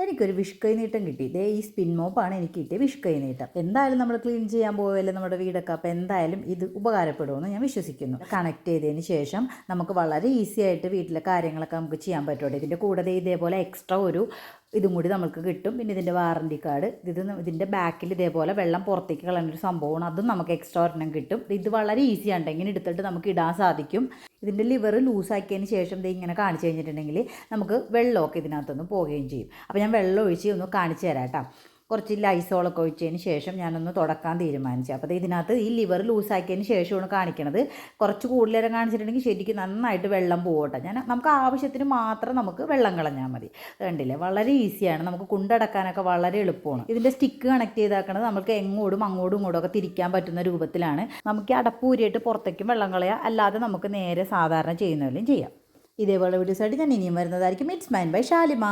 എനിക്കൊരു വിഷ് കൈ നീട്ടം കിട്ടി. ഇതേ ഈ സ്പിൻ മോപ്പാണ് എനിക്ക് കിട്ടിയ വിഷ് കൈ നീട്ടം. എന്തായാലും നമ്മൾ ക്ലീൻ ചെയ്യാൻ പോവല്ലേ നമ്മുടെ വീടൊക്കെ, അപ്പോൾ എന്തായാലും ഇത് ഉപകാരപ്പെടുമെന്ന് ഞാൻ വിശ്വസിക്കുന്നു. കണക്ട് ചെയ്തതിന് ശേഷം നമുക്ക് വളരെ ഈസി ആയിട്ട് വീട്ടിലെ കാര്യങ്ങളൊക്കെ നമുക്ക് ചെയ്യാൻ പറ്റുള്ളൂ. ഇതിൻ്റെ കൂടെ ഇതേപോലെ എക്സ്ട്രാ ഒരു ഇതും കൂടി നമുക്ക് കിട്ടും. പിന്നെ ഇതിൻ്റെ വാറണ്ടി കാർഡ്, ഇതിൻ്റെ ബാക്കിൽ ഇതേപോലെ വെള്ളം പുറത്തേക്ക് കളയുന്നൊരു സംഭവമാണ്, അതും നമുക്ക് എക്സ്ട്രാ ഒരെണ്ണം കിട്ടും. ഇത് വളരെ ഈസിയാണ്, ഇങ്ങനെ എടുത്തിട്ട് നമുക്ക് ഇടാൻ സാധിക്കും. ഇതിൻ്റെ ലിവർ ലൂസാക്കിയതിന് ശേഷം ഇത് ഇങ്ങനെ കാണിച്ചു കഴിഞ്ഞിട്ടുണ്ടെങ്കിൽ നമുക്ക് വെള്ളമൊക്കെ ഇതിനകത്തൊന്ന് പോവുകയും ചെയ്യും. അപ്പോൾ ഞാൻ വെള്ളം ഒഴിച്ച് ഒന്ന് കാണിച്ചു തരാം കേട്ടോ. കുറച്ച് ലൈസോളൊക്കെ ഒഴിച്ചതിന് ശേഷം ഞാനൊന്ന് തുടക്കാൻ തീരുമാനിച്ചു. അപ്പോൾ ഇതിനകത്ത് ഈ ലിവർ ലൂസാക്കിയതിന് ശേഷമാണ് കാണിക്കണത്. കുറച്ച് കൂടുതലേരം കാണിച്ചിട്ടുണ്ടെങ്കിൽ ശരിക്കും നന്നായിട്ട് വെള്ളം പോകട്ടെ. നമുക്ക് ആവശ്യത്തിന് മാത്രം നമുക്ക് വെള്ളം കളഞ്ഞാൽ മതി. കണ്ടില്ലേ, വളരെ ഈസിയാണ്, നമുക്ക് കൊണ്ടടക്കാനൊക്കെ വളരെ എളുപ്പമാണ്. ഇതിൻ്റെ സ്റ്റിക്ക് കണക്ട് ചെയ്താക്കണത് നമുക്ക് അങ്ങോട്ടും ഇങ്ങോട്ടും ഒക്കെ തിരിക്കാൻ പറ്റുന്ന രൂപത്തിലാണ്. നമുക്ക് അടപ്പ് ഊരിയിട്ട് പുറത്തേക്കും വെള്ളം കളയാം, അല്ലാതെ നമുക്ക് നേരെ സാധാരണ ചെയ്യുന്നതിലും ചെയ്യാം. ഇതേപോലെ വീഡിയോസായിട്ട് ഞാൻ ഇനിയും വരുന്നതായിരിക്കും. It's mine by Shalimar.